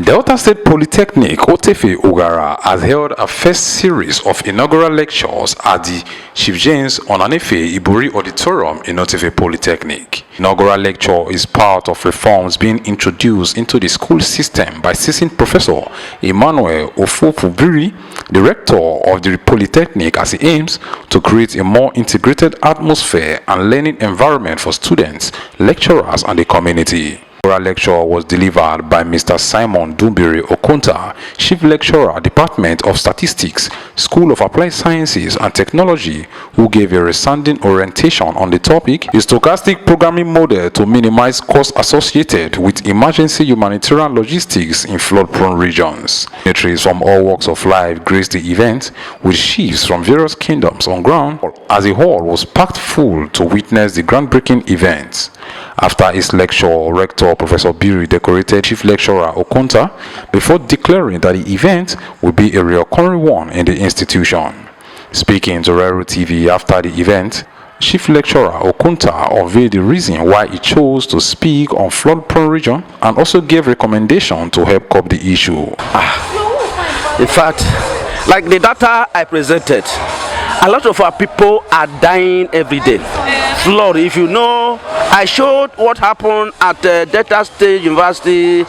Delta State Polytechnic Otefe Ogara has held a first series of inaugural lectures at the Chief James Onanefe Iburi Auditorium in Otefe Polytechnic. Inaugural lecture is part of reforms being introduced into the school system by Assistant Professor Emmanuel Ofofubiri, the rector of the Polytechnic, as he aims to create a more integrated atmosphere and learning environment for students, lecturers, and the community. The lecture was delivered by Mr. Simon Dumbiri Okonta, Chief Lecturer, Department of Statistics, School of Applied Sciences and Technology, who gave a resounding orientation on the topic, a stochastic programming model to minimize costs associated with emergency humanitarian logistics in flood-prone regions. Dignitaries from all walks of life graced the event with chiefs from various kingdoms on ground, as the hall was packed full to witness the groundbreaking events. After his lecture, Rector Professor Biri decorated Chief Lecturer Okonta before declaring that the event would be a recurring one in the institution. Speaking to Rero TV after the event, Chief Lecturer Okonta unveiled the reason why he chose to speak on flood-prone region and also gave recommendations to help curb the issue. In fact, like the data I presented, a lot of our people are dying every day. Flood, if you know, I showed what happened at Delta State University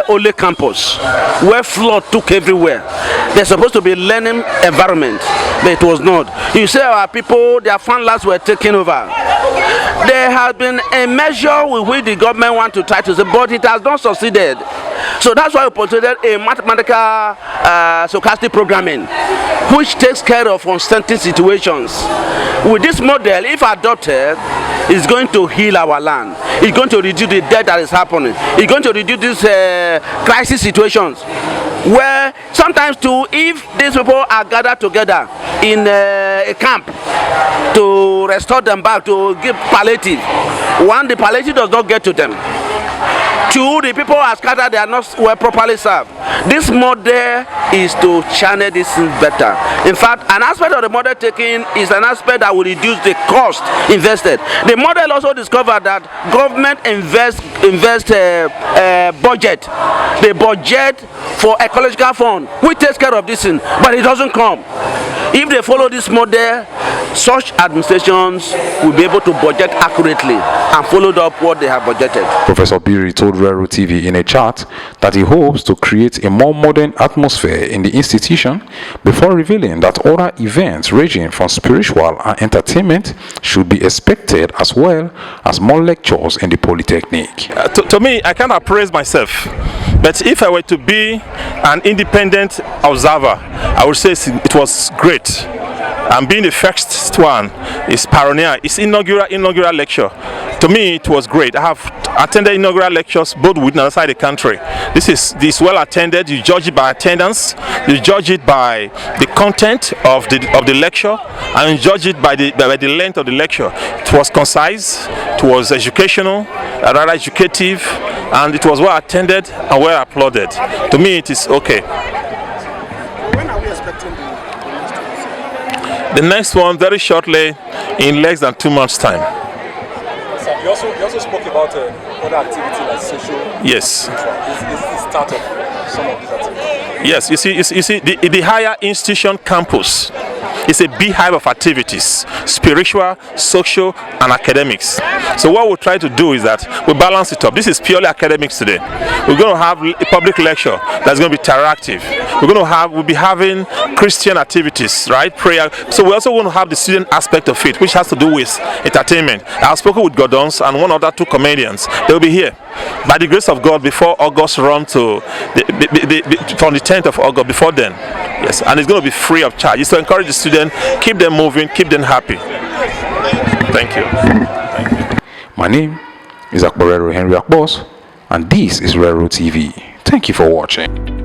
Ole campus, where flood took everywhere. They're supposed to be learning environment, but it was not. You say our people, their farmlands were taken over. There has been a measure with which the government want to try to say, but it has not succeeded. So that's why we presented a mathematical stochastic programming, which takes care of uncertain situations. With this model, if adopted, it's going to heal our land. It's going to reduce the death that is happening. It's going to reduce these crisis situations, where sometimes too, if these people are gathered together in a camp to restore them back, to give palliative, one, the palliative does not get to them. Two, the people are scattered, they are not well properly served. This model is to channel this better. In fact, an aspect of the model taking is an aspect that will reduce the cost invested. The model also discovered that government invest budget. The budget for ecological fund, which takes care of this thing, but it doesn't come. If they follow this model, such administrations will be able to budget accurately and follow up what they have budgeted. Professor Biri told Rero TV in a chat that he hopes to create a more modern atmosphere in the institution before revealing that other events ranging from spiritual and entertainment should be expected, as well as more lectures in the Polytechnic. To me, I cannot praise myself, but if I were to be an independent observer, I would say it was great. And being the first one is pioneer. It's inaugural lecture. To me, it was great. I have attended inaugural lectures both within and outside the country. This well attended. You judge it by attendance. You judge it by the content of the lecture, and you judge it by the length of the lecture. It was concise. It was educational, rather educative, and it was well attended and well applauded. To me, it is okay. When are we expecting the next one very shortly, in less than 2 months' time. You also spoke about other activities like social. Yes. Is the start of some of these activities? Yes. You see, the higher institution campus is a beehive of activities: spiritual, social, and academics. So what we'll try to do is that we balance it up. This is purely academics today. We're going to have a public lecture that's going to be interactive. We'll be having Christian activities, right? Prayer. So we also want to have the student aspect of it, which has to do with entertainment. I've spoken with Gordons and one other two comedians. They'll be here by the grace of God before August run to from the 10th of August. Before then, yes, and it's going to be free of charge. It's to encourage the students, keep them moving, keep them happy. Thank you. Thank you. My name is Rero Henry Akbos, and this is Rero TV. Thank you for watching.